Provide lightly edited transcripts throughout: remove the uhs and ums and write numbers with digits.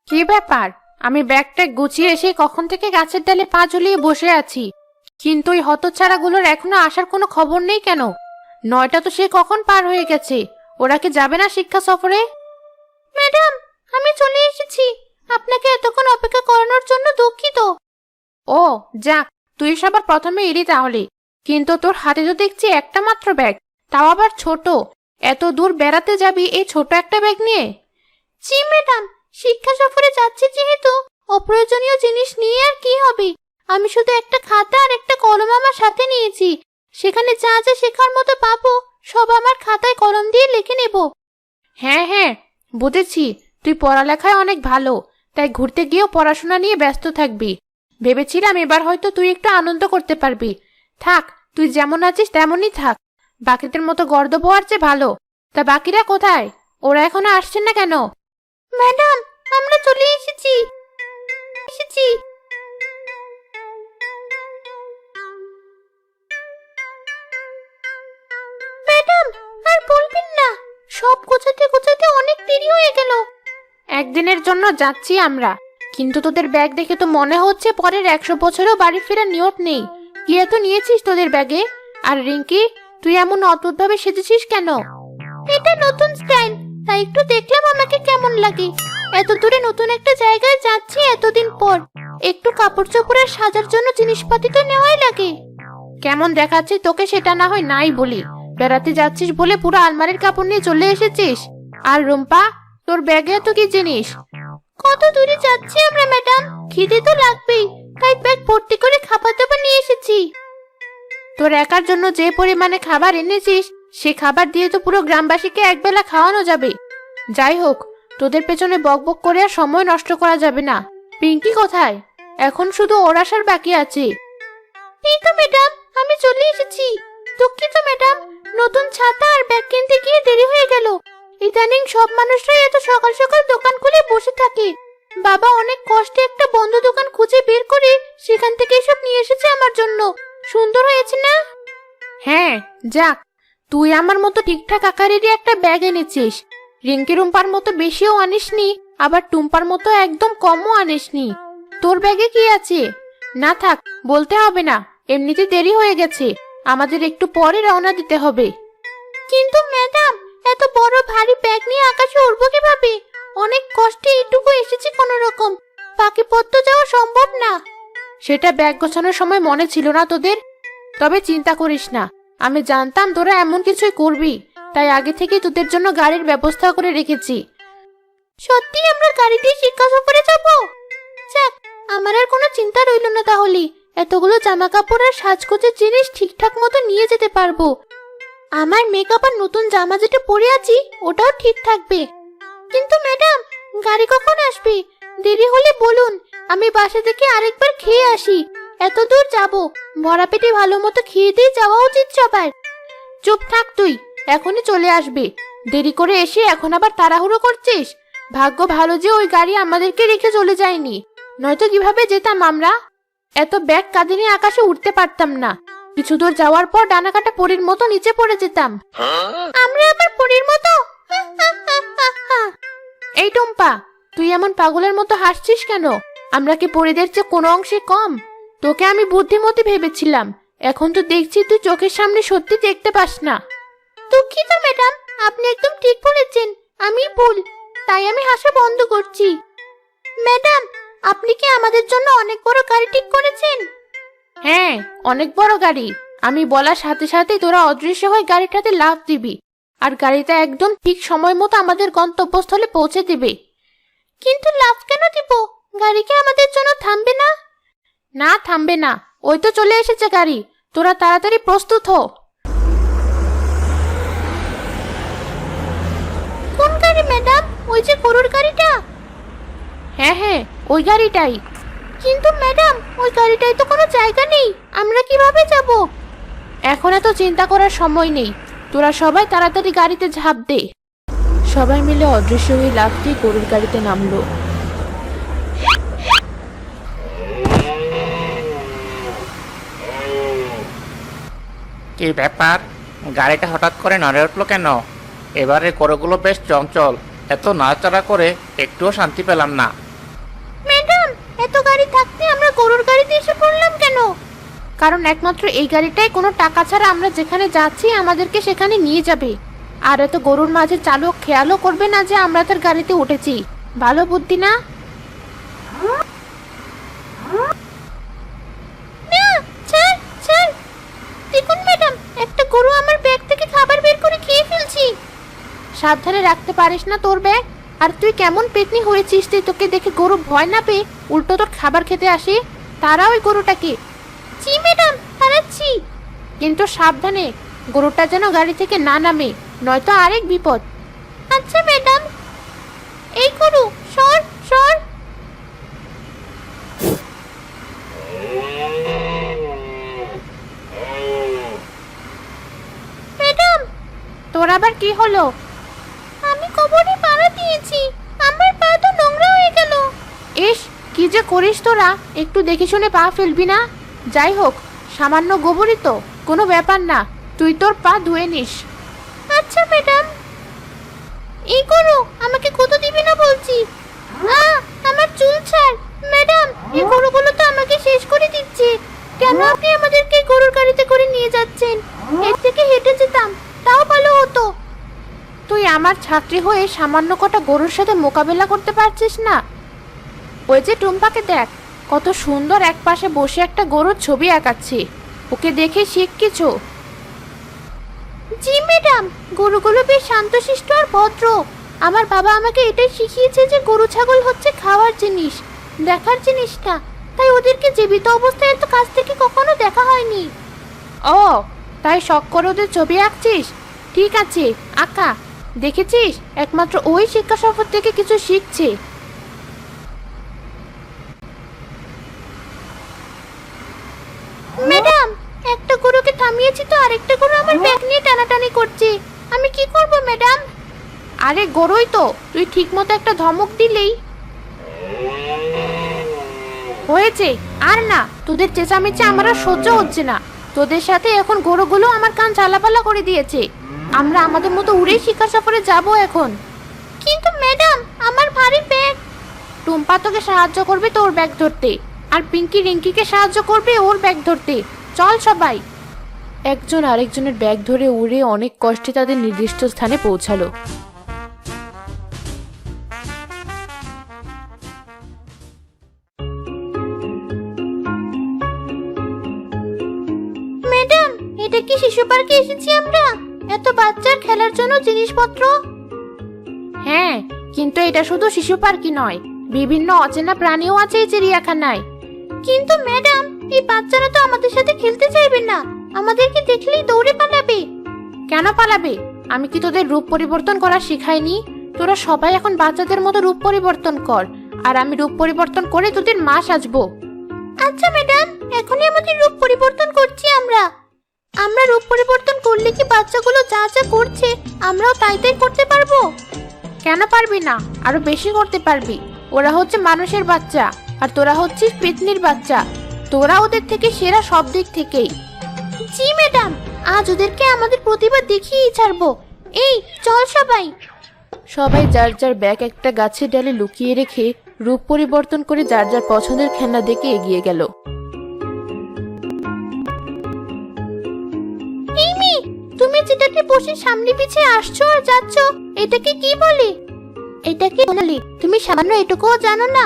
কি ব্যাপার? আমি ব্যাগটা গুছিয়ে এসে কখন থেকে গাছের ডালে পা ঝুলিয়ে বসে আছি, কিন্তু ওই হতচ্ছাড়াগুলোর এখনো আসার কোনো খবর নেই কেন? 9টা তো সে কখন পার হয়ে গেছে। ওরা কি যাবে না শিক্ষা সফরে? ম্যাডাম, আমি চলে এসেছি। আপনাকে এতক্ষণ অপেক্ষা করানোর জন্য দুঃখিত। ও যাক, তুই সবার প্রথমে এলি তাহলে। কিন্তু তোর হাতে তো দেখছি একটা মাত্র ব্যাগ, তাও আবার ছোট। এত দূর বেড়াতে যাবি এই ছোট একটা ব্যাগ নিয়ে? জি ম্যাডাম, শিক্ষা সফরে যাচ্ছি যেহেতু অপ্রয়োজনীয় জিনিস নিয়ে আর কি হবে। আমি শুধু একটা খাতা আর একটা কলম আমার সাথে নিয়েছি। সেখানে যা যা শেখার মতো পাবো সব আমার খাতায় কলম দিয়ে লিখে নেব। হ্যাঁ হ্যাঁ, বুঝেছি। তুই পড়ালেখায় অনেক ভালো, তাই ঘুরতে গিয়েও পড়াশোনা নিয়ে ব্যস্ত থাকবি। ভেবেছিলাম এবার হয়তো তুই একটু আনন্দ করতে পারবি। থাক, তুই যেমন আছিস তেমনই থাক। বাকিদের মতো গর্দভ হওয়ার চেয়ে ভালো। তা বাকিরা কোথায়? ওরা এখনো আসছে না কেন? ম্যাডাম, আমরা চলে এসেছি এসেছি ম্যাডাম, আর বলবেন না, সব গোছাতে গোছাতে অনেক দেরি হয়ে গেল। একদিনের জন্য যাচ্ছি আমরা, কিন্তু তোদের ব্যাগ দেখে তো মনে হচ্ছে পরের 100 বছরেও বাড়ি ফেরার নিয়ত নেই। কি এত নিয়েছিস তোদের ব্যাগে? আর রিঙ্কি, তুই এমন অদ্ভুতভাবে সেজেছিস কেন? এটা নতুন স্টাইল, তাই একটু দেখলাম আমাকে কেমন লাগে। এত দূরে নতুন একটা জায়গায় যাচ্ছি এতদিন পর, একটু কাপড় চোপড়ের সাজার জন্য জিনিসপাতি তো নেওয়াই লাগে। কেমন দেখাচ্ছে তোকে সেটা না হয় নাই বলি, বেড়াতে যাচ্ছিস বলে পুরো আলমারির কাপড় নিয়ে চলে এসেছিস। আর রুম্পা, তোর ব্যাগে এত কি জিনিস? কত দূরে যাচ্ছি আমরা ম্যাডাম, খিদে তো লাগবেই, তাই ব্যাগ ভর্তি করে খাবার দাবার নিয়ে এসেছি। তোর একার জন্য যে পরিমাণে খাবার এনেছিস, সে খাবার দিয়ে তো পুরো গ্রামবাসীকে একবেলা খাওয়ানো যাবে। যাই হোক, তোদের পেছনে বকবক করে আর সময় নষ্ট করা যাবে না। পিঙ্কি কোথায়? এখন শুধু ওর আসার বাকি আছে। এই তো ম্যাডাম, আমি চলে এসেছি। দুঃখিত ম্যাডাম, নতুন ছাতা আর ব্যাগ কিনতে গিয়ে দেরি হয়ে গেল। ইদানিং সব মানুষরাই এত সকাল সকাল দোকান খুলে বসে থাকে। বাবা অনেক কষ্টে একটা বন্ধ দোকান খুঁজে বের করে সেখান থেকে এসব নিয়ে এসেছে আমার জন্য। সুন্দর হয়েছে না? হ্যাঁ, যাক, তুই আমার মতো ঠিকঠাক আকারেরই একটা ব্যাগ এনেছিস। রিঙ্কি রুম্পার মতো বেশিও আনিসনি, আবার টুম্পার মতো একদম কমও আনিসনি। তোর ব্যাগে কি আছে? না থাক, বলতে হবে না, এমনিতে দেরি হয়ে গেছে। আমাদের একটু পরে রওনা দিতে হবে। কিন্তু ম্যাডাম, এত বড় ভারী ব্যাগ নিয়ে আকাশে উড়বো কিভাবে? অনেক কষ্টে এইটুকু এসেছি কোনো রকম, বাকি পথ তো যাওয়া সম্ভব না। সেটা ব্যাগ গোছানোর সময় মনে ছিল না তোদের? তবে চিন্তা করিস না, আমি জানতাম তোরা এমন কিছুই করবি, তাই আগে থেকে তোদের জন্য গাড়ির ব্যবস্থা করে রেখেছি। সত্যি আমরা গাড়িতে শিক্ষা সফরে যাব? যাক, আমার আর কোনো চিন্তা রইল না তাহলে। এতগুলো জামা কাপড় আর সাজগোজের জিনিস ঠিকঠাক মতো নিয়ে যেতে পারবো। আমার মেকআপ আর নতুন জামা যেটা পরে আছি ওটাও ঠিক থাকবে। কিন্তু ম্যাডাম, গাড়ি কখন আসবে? দেরি হলে বলুন, আমি বাসা থেকে আরেকবার খেয়ে আসি। এত দূর যাব, ভরা পেটে ভালো মতো খেয়ে দিয়ে যাওয়া উচিত সবার। চুপ থাক তুই, এখনই চলে আসবে। দেরি করে এসে এখন আবার তাড়াহুড়ো করছিস। ভাগ্য ভালো যে ওই গাড়ি আমাদেরকে রেখে চলে যায়নি, নয়তো কিভাবে যেতাম আমরা? এত ব্যাগ কাঁধে নিয়ে আকাশে উঠতে পারতাম না। কিছু দূর যাওয়ার পর ডানা কাটা পরীর মতো নিচে পড়ে যেতাম। আমরা আবার পরীর মতো? এই টম্পা, তুই এমন পাগলের মতো হাসছিস কেন? আমরা কি পরীদের চেয়ে কোনো অংশে কম? তোকে আমি বুদ্ধিমতী ভেবেছিলাম, এখন তো দেখছি তুই চোখের সামনে সত্যি দেখতে পাস না। দুঃখিত ম্যাডাম, আপনি একদম ঠিক বলেছেন, আমি ভুল, তাই আমি হাসা বন্ধ করছি। ম্যাডাম, আপনি কি আমাদের জন্য অনেক বড় গাড়ি ঠিক করেছেন? হ্যাঁ, অনেক বড় গাড়ি। আমি বলার সাথে সাথে তোরা অদৃশ্য হয়ে গাড়িটাতে লাফ দিবি, আর গাড়িটা একদম ঠিক সময় মতো আমাদের গন্তব্যস্থলে পৌঁছে দিবে। কিন্তু লাফ কেন দিব? গাড়ি কি আমাদের জন্য থামবে না? না, থামবে না। ওই তো চলে এসেছে গাড়ি, তোরা তাড়াতাড়ি প্রস্তুত হ। কোন গাড়ি ম্যাডাম? ওই যে গরুর গাড়িটা? হ্যাঁ হ্যাঁ, ওই গাড়িটাই। কিন্তু ম্যাডাম, ওই গাড়িটায় তো কোনো জায়গা নেই, আমরা কিভাবে যাব? এখন এত চিন্তা করার সময় নেই, তোরা সবাই তাড়াতাড়ি গাড়িতে ঝাঁপ দে। সবাই মিলে অদৃশ্য হয়ে লাফ দিয়ে গরুর গাড়িতে নামলো। কি ব্যাপার, গাড়িটা হঠাৎ করে নড়ে উঠলো কেন? এবারে গরুগুলো বেশ চঞ্চল, এত নাড়াচাড়া করে একটুও শান্তি পেলাম না। এত গাড়ি থাকতে আমরা গরুর গাড়িতে এসে পড়লাম কেন? কারণ একমাত্র এই গাড়িটাই কোনো টাকা ছাড়া আমরা যেখানে যাচ্ছি আমাদেরকে সেখানে নিয়ে যাবে। আর এত গরুর মাঝে চালক খেয়ালও করবে না যে আমরা তার গাড়িতে উঠেছি। ভালো বুদ্ধি না? দেখুন ম্যাডাম, একটা গরু আমার ব্যাগ থেকে খাবার বের করে খেয়ে ফেলছি। সাবধানে রাখতে পারিস না তোর ব্যাগ? আর তুই কেমন পেতনি হয়েছিস যে তোকে দেখে গরু ভয় না পেয়ে উল্টো তোর খাবার খেতে আসে? তারা ওই গরুটাকে। জি ম্যাডাম, তাড়াচ্ছি। কিন্তু সাবধানে, গরুটা যেন গাড়ি থেকে না নামে, নয়তো আরেক বিপদ। আচ্ছা ম্যাডাম। এই গরু সর সর। ম্যাডাম, তোর আবার কি হলো? আমি কবরে পাড়া দিয়েছি, আমার পা তো নোংরা হয়ে গেল। ইস, কি যে করিস তোরা, একটু দেখে শুনে পা ফেলবি না? যাই হোক, সামান্য গোবরই তো, কোনো ব্যাপার না, তুই তোর পা ধুয়ে নিস। আচ্ছা ম্যাডাম। এই করো, আমাকে কত দিবি না বলছি। আমার চুল ছাড়। ম্যাডাম, এই গরুগুলো তো আমাকে শেষ করে দিচ্ছে। কেন আপনি আমাদেরকে গরুর গাড়িতে করে নিয়ে যাচ্ছেন? এর থেকে হেঁটে যেতাম, তাও ভালো হতো। তুই আমার ছাত্রী হয়ে সামান্য কটা গরুর সাথে মোকাবেলা করতে পারছিস না? ওই যে টুম্পাকে দেখ, কত সুন্দর এক পাশে বসে একটা গরুর ছবি আঁকাচ্ছে। ওকে দেখে শিখ কিছু। জি ম্যাডাম, গরুগুলো বেশ শান্তশিষ্ট আর ভদ্র। আমার বাবা আমাকে এটাই শিখিয়েছে যে গরু ছাগল হচ্ছে খাওয়ার জিনিস, দেখার জিনিস না। তাই ওদেরকে জীবিত অবস্থায় এত কাছ থেকে কখনো দেখা হয়নি। ও, তাই শখ করে ওদের ছবি আঁকছিস? ঠিক আছে, আঁকা। দেখেছিস, একমাত্র ওই শিক্ষা সফর থেকে কিছু শিখছে। ম্যাডাম, একটা গরুকে থামিয়েছি তো আরেকটা গরু আমার ব্যাগ নিয়ে টানাটানি করছে। আমি কি করব ম্যাডাম? আরে গরুই তো, তুই ঠিকমতো একটা ধমক দিলেই হয়েছে। আর না, তোদের চেঁচামেচি আমার আর সহ্য হচ্ছে না। তোদের সাথে এখন গরুগুলো আমার কান ঝালাপালা করে দিয়েছে। আমরা আমাদের মতো উড়েই শিকার সফরে যাব এখন। কিন্তু ম্যাডাম, আমার ভারী ব্যাগ। টুম্পা তোকে সাহায্য করবে তোর ব্যাগ ধরতে, আর পিঙ্কি রিঙ্কিকে সাহায্য করবে ওর ব্যাগ ধরতে। চল সবাই। একজন আরেকজনের ব্যাগ ধরে উড়ে অনেক কষ্টে তাদের নির্দিষ্ট স্থানে পৌঁছালো। ম্যাডাম, এটা কি শিশু পার্কে এসেছি আমরা? এত বাচ্চার খেলার জন্য জিনিসপত্র। হ্যাঁ, কিন্তু এটা শুধু শিশু পার্কই নয়, বিভিন্ন অচেনা প্রাণীও আছে এই চিড়িয়াখানায়। কিন্তু ম্যাডাম, এই বাচ্চারা তো আমাদের সাথে খেলতে চাইবে না, আমাদেরকে দেখলেই দৌড়ে পালাবে। কেন পালাবে? আমি কি তোদের রূপ পরিবর্তন করা শিখাইনি? তোরা সবাই এখন বাচ্চাদের মতো রূপ পরিবর্তন কর, আর আমি রূপ পরিবর্তন করে তোদের মা সাজবো। আচ্ছা ম্যাডাম, এখনই আমাদের রূপ পরিবর্তন করছি আমরা। আমরা রূপ পরিবর্তন করলে কি বাচ্চাগুলো যা যা করছে আমরাও তাই তাই করতে পারবো? কেন পারবি না? আরো বেশি করতে পারবি। ওরা হচ্ছে মানুষের বাচ্চা, আর তোরা হচ্ছিস পেতনির বাচ্চা। তোরা ওদের থেকে সেরা সব দিক থেকেই। জি ম্যাডাম, আজ ওদেরকে আমাদের প্রতিভা দেখিয়েই ছাড়বো। এই চল সবাই। সবাই যার যার ব্যাগ একটা গাছের ডালে লুকিয়ে রেখে রূপ পরিবর্তন করে যার যার পছন্দের খেলনা দেখে এগিয়ে গেল। তুমি যেটাকে বসে সামনে পিছিয়ে আসছো আর যাচ্ছ, এটাকে কি বলে? এটাকে বলে তুমি সামান্য এটুকুও জানো না?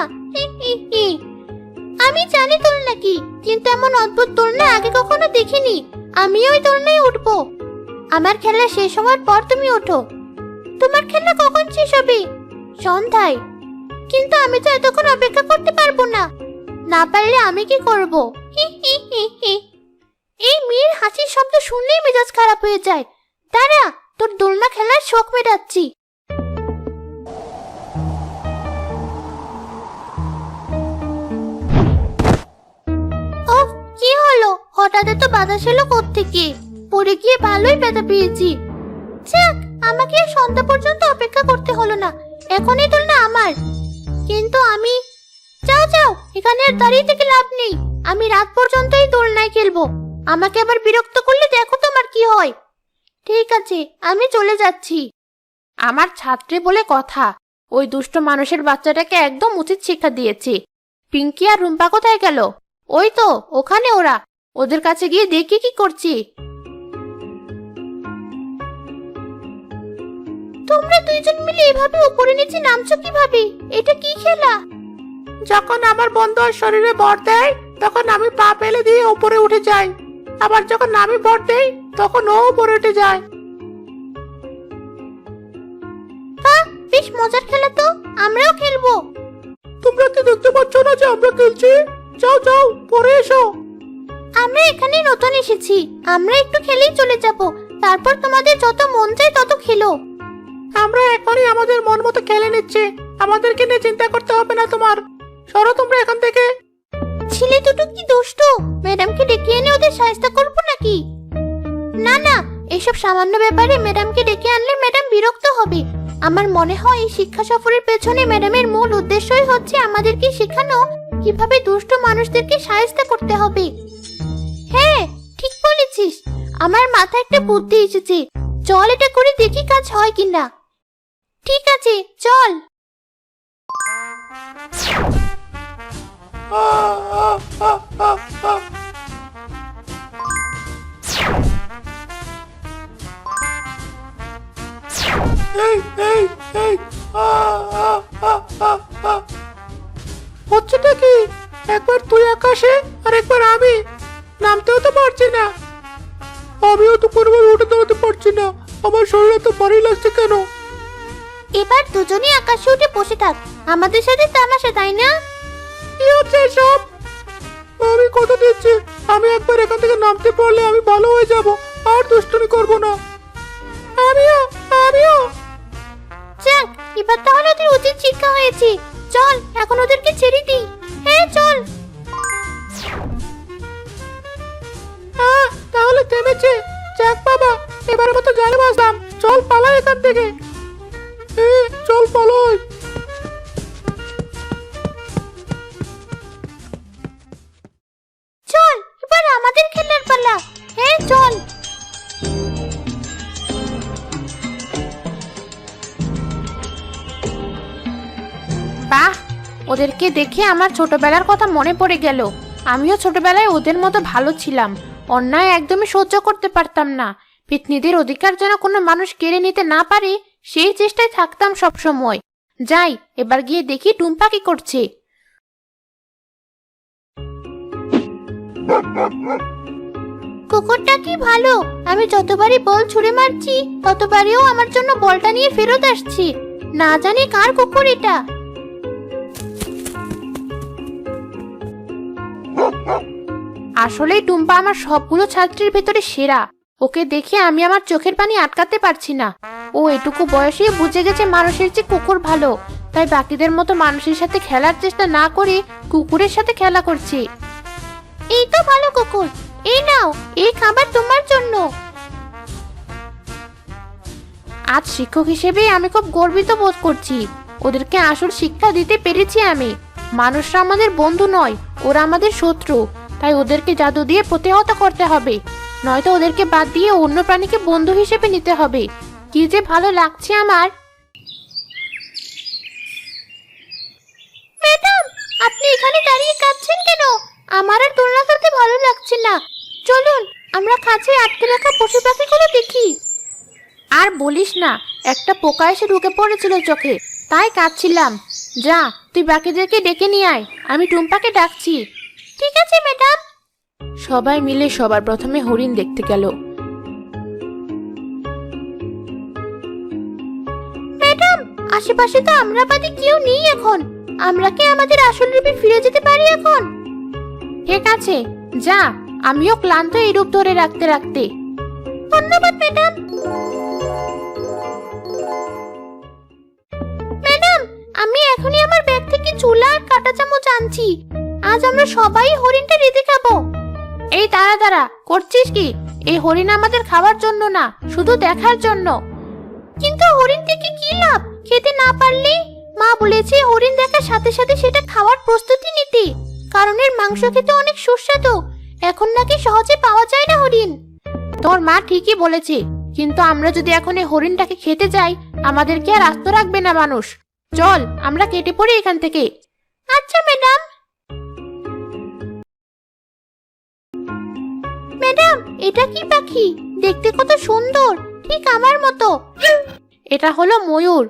আমি জানি দোলনা কি, কিন্তু এমন অদ্ভুত দোলনা আগে কখনো দেখিনি। আমি ওই দোলনায় উঠবো। আমার খেলা শেষ হওয়ার পর তুমি ওঠো। তোমার খেলা কখন শেষ হবে? সন্ধ্যায়। কিন্তু আমি তো এতক্ষণ অপেক্ষা করতে পারবো না। না পারলে আমি কি করব? এই মেয়ের হাসির শব্দ শুনলেই মেজাজ খারাপ হয়ে যায়। দাঁড়া, তোর দোলনা খেলার শখ মেটাচ্ছি। ওহ, কি হলো? হঠাৎ এত বাতাস এলো কোত্থেকে? পড়ে গিয়ে ভালোই ব্যথা পেয়েছি। যাক, আমাকে আর সন্ধ্যা পর্যন্ত অপেক্ষা করতে হলো না। এখনই দোলনা আমার। কিন্তু আমি... যাও যাও, এখানে আর দাঁড়িয়ে থেকে লাভ নেই। আমি রাত পর্যন্ত এই দোলনায় খেলবো। আমাকে আবার বিরক্ত করলে দেখো তোমার কি হয়। ঠিক আছে, আমি চলে যাচ্ছি। আমার ছাত্রী বলে কথা, ওই দুষ্ট মানুষের বাচ্চাটাকে একদম উচিত শিক্ষা দিয়েছি। পিঙ্কি আর রুম্পা কোথায় গেল? ওই তো ওখানে ওরা, ওদের কাছে গিয়ে দেখি কি করছি। তোমরা দুইজন মিলে এভাবে উপরে নিচে নামছো কিভাবে? এটা কি খেলা? যখন আমার বন্ধু ওর শরীরে ভর দেয় তখন আমি পা ফেলে দিয়ে উপরে উঠে যাই, আবার যখন আমি ভর দেই তখন ও উপরে উঠে যায়। বাহ, বেশ মজার খেলা তো, আমরাও খেলবো। তোমরা কি দেখতে পাচ্ছ না যে আমরা খেলছি? যাও যাও, পরে এসো। আমরা এখানে নতুন এসেছি, আমরা একটু খেলেই চলে যাব, তারপর তোমাদের যত মন চায় তত খেলো। আমরা এখনই আমাদের মন মতো খেলে নিচ্ছি, আমাদেরকে নিয়ে চিন্তা করতে হবে না তোমার। সরো তোমরা এখান থেকে। ছেলে দুটো কি দুষ্টু, ম্যাডামকে ডেকে এনে ওদের সাহায্য করবো নাকি? না না, এইসব সামান্য ব্যাপারে ম্যাডামকে ডেকে আনলে ম্যাডাম বিরক্ত হবে। আমার মনে হয় এই শিক্ষা সফরের পেছনে ম্যাডামের মূল উদ্দেশ্যই হচ্ছে আমাদেরকে শেখানো কিভাবে দুষ্ট মানুষদেরকে সাহায্য করতে হবে। হ্যাঁ, ঠিক বলেছিস, আমার মাথায় একটা বুদ্ধি এসেছে। চল এটা করে দেখি কাজ হয় কিনা। ঠিক আছে, চল। হচ্ছেটা কি? একবার তুই আকাশে আর একবার আমি, নামতেও তো পারছি না। আমিও তো কোনোভাবে উঠে দাঁড়াতে পারছি না, আমার শরীরে তো ভারী লাগছে কেন? এবার দুজনেই আকাশে উঠে বসে থাক, আমাদের সাথে তামাশা, তাই না? কি হচ্ছে এসব? আমি কথা দিচ্ছি, আমি একবার এখান থেকে নামতে পারলে আমি ভালো হয়ে যাব, আর দুষ্টুমি করব না। আমিও আমিও যাক, এবার তাহলে ওদের উচিত শিক্ষা হয়েছে। চল এখন ওদেরকে ছেড়ে দিই। হ্যাঁ চল। তাহলে থেমেছে। যাক বাবা, এবারের মতো জানে বাসলাম। চল পালাই এখান থেকে। চল পালাই। চল, এবার আমাদের খেলার পালা। হ্যাঁ চল। বাহ, ওদেরকে দেখে আমার ছোটবেলার কথা মনে পড়ে গেল। আমিও ছোটবেলায় ওদের মতো ভালো ছিলাম, অন্যায় একদমই সহ্য করতে পারতাম না। পেতনিদের অধিকার যেন কোনো মানুষ কেড়ে নিতে না পারে সেই চেষ্টায় থাকতাম সব সময়। যাই, এবার গিয়ে দেখি টুম্পা কি করছে। কুকুরটা কি ভালো, আমি যতবারই বল ছুঁড়ে মারছি ততবারইও আমার জন্য বলটা নিয়ে ফেরত আসছি। না জানি কার কুকুর এটা। আসলে টুম্পা আমার সবগুলো ছাত্রীর ভেতরে সেরা। ওকে দেখে আমি আমার চোখের পানি আটকাতে পারছি না। ও এটুকু বয়সে বুঝে গেছে মানুষের চেয়ে কুকুর ভালো, তাই বাকিদের মতো মানুষের সাথে খেলার চেষ্টা না করে কুকুরের সাথে খেলা করছে। এই তো ভালো কুকুর, এই নাও, এই খাবার তোমার জন্য। আজ শিক্ষক হিসেবে আমি খুব গর্বিত বোধ করছি। ওদেরকে আসল শিক্ষা দিতে পেরেছি আমি। মানুষরা আমাদের বন্ধু নয়, ওরা আমাদের শত্রু। তাই ওদেরকে জাদু দিয়ে প্রতিহত করতে হবে, নয়তো ওদেরকে বাদ দিয়ে অন্য প্রাণীকে বন্ধু হিসেবে নিতে হবে। কি যে ভালো লাগছে আমার। ম্যাডাম, আপনি এখানে দাঁড়িয়ে কাঁদছেন কেন? আমার আর দোলনা খেলতে ভালো লাগছে না। চলুন আমরা খাঁচায় আটকে রাখা পশু পাখিগুলো দেখি। আর বলিস না, একটা পোকা এসে ঢুকে পড়েছিল চোখে, তাই কাঁদছিলাম। যা, তুই বাকিদেরকে ডেকে নিয়ে আয়, আমি টুম্পাকে ডাকছি। ঠিক আছে ম্যাডাম। সবাই মিলে সবার প্রথমে হরিণ দেখতে গেল। ম্যাডাম, আশেপাশে তো আমরা বাদে কেউ নেই এখন। আমরা কি আমাদের আসল রূপে ফিরে যেতে পারি এখন? ঠিক আছে, যা, আমিও ক্লান্ত এই রূপ ধরে রাখতে রাখতে। ধন্যবাদ ম্যাডাম। ম্যাডাম, আমি এখনই আমার ব্যাগ থেকে চুলা আর কাঁটা চামচ আনছি। আজ আমরা সবাই হরিণটা রেঁধে খাবো। এই দাঁড়া দাঁড়া, করছিস কি? এই হরিণ আমাদের খাওয়ার জন্য না, শুধু দেখার জন্য। কিন্তু হরিণ থেকে কি লাভ খেতে না পারলে? মা বলেছে হরিণ দেখার সাথে সাথে সেটা খাওয়ার প্রস্তুতি নিতে, কারণ এর মাংস খেতে অনেক সুস্বাদু। এখন নাকি সহজে পাওয়া যায় না হরিণ। তোর মা ঠিকই বলেছে, কিন্তু আমরা যদি এখন এই হরিণটাকে খেতে যাই আমাদেরকে আর আস্ত রাখবে না মানুষ। চল আমরা কেটে পড়ি এখান থেকে। আচ্ছা ম্যাডাম। এটা কি পাখি? দেখতে কত সুন্দর, ঠিক আমার মতো। এটা হলো ময়ূর।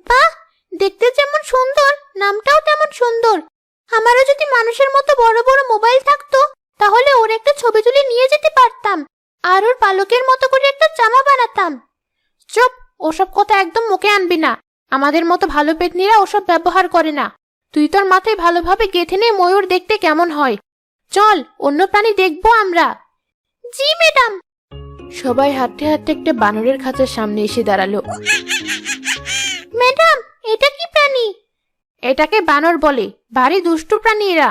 বাহ, দেখতে যেমন সুন্দর নামটাও তেমন সুন্দর। আমারও যদি মানুষের মতো বড় বড় মোবাইল থাকতো তাহলে ওর একটা ছবি তুলে নিয়ে যেতে পারতাম আর ওর পালকের মতো করে একটা জামা বানাতাম। চুপ, ওসব কথা একদম মুখে আনবি না। আমাদের মতো ভালো পেতনিরা ওসব ব্যবহার করে না। তুই তোর মাথায় ভালোভাবে গেঁথে নে ময়ূর দেখতে কেমন হয়। চল, অন্য প্রাণী দেখবো আমরা। জি ম্যাডাম। সবাই হাঁটতে হাঁটতে একটা বানরের খাঁচার সামনে এসে দাঁড়ালো। ম্যাডাম, এটা কি প্রাণী? এটাকে বানর বলে, ভারী দুষ্টু প্রাণী এরা।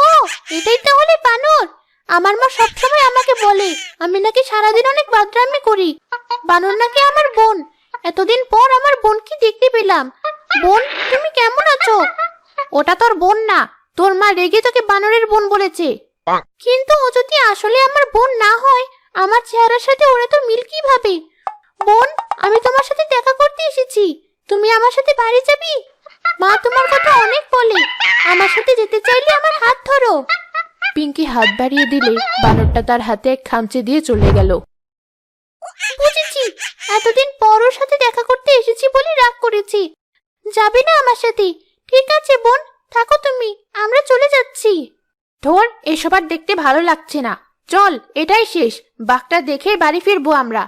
ও, এটাই তাহলে বানর। আমার মা সবসময় আমাকে বলে আমি নাকি সারাদিন অনেক বাদরামি করি। বানর নাকি আমার বোন। এতদিন পর আমার বোনকে দেখতে পেলাম। বোন, তুমি কেমন আছো? ওটা তোর বোন না, তোর মা রেগে তোকে বানরের বোন বলেছে। কিন্তু ও যদি আসলে আমার বোন না হয়, আমার চেহারার সাথে ওরা তো মিল কিভাবে? বোন, আমি তোমার সাথে দেখা করতে এসেছি। তুমি আমার সাথে বাড়ি যাবি? মা তোমার কথা অনেক বলে। আমার সাথে যেতে চাইলে আমার হাত ধরো। পিঙ্কি হাত বাড়িয়ে দিলে বানরটা তার হাতে এক খামচে দিয়ে চলে গেল। বুঝেছি, এতদিন পর ওর সাথে দেখা করতে এসেছি বলে রাগ করেছি। যাবে না আমার সাথে? ঠিক আছে বোন, থাকো তুমি, আমরা চলে যাচ্ছি। ধর, এসব আর দেখতে ভালো লাগছে না। চল, এটাই শেষ। বাঘটা দেখে বাড়ি ফিরবো আমরা।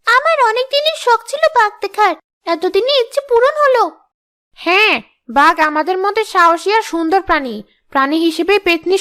আমার অনেক দিনের শখ ছিল বাঘ দেখার, এতদিনে ইচ্ছে পূরণ হলো। হ্যাঁ, বাঘ আমাদের মধ্যে সাহসী আর সুন্দর প্রাণী। প্রাণী হিসেবে পেতনি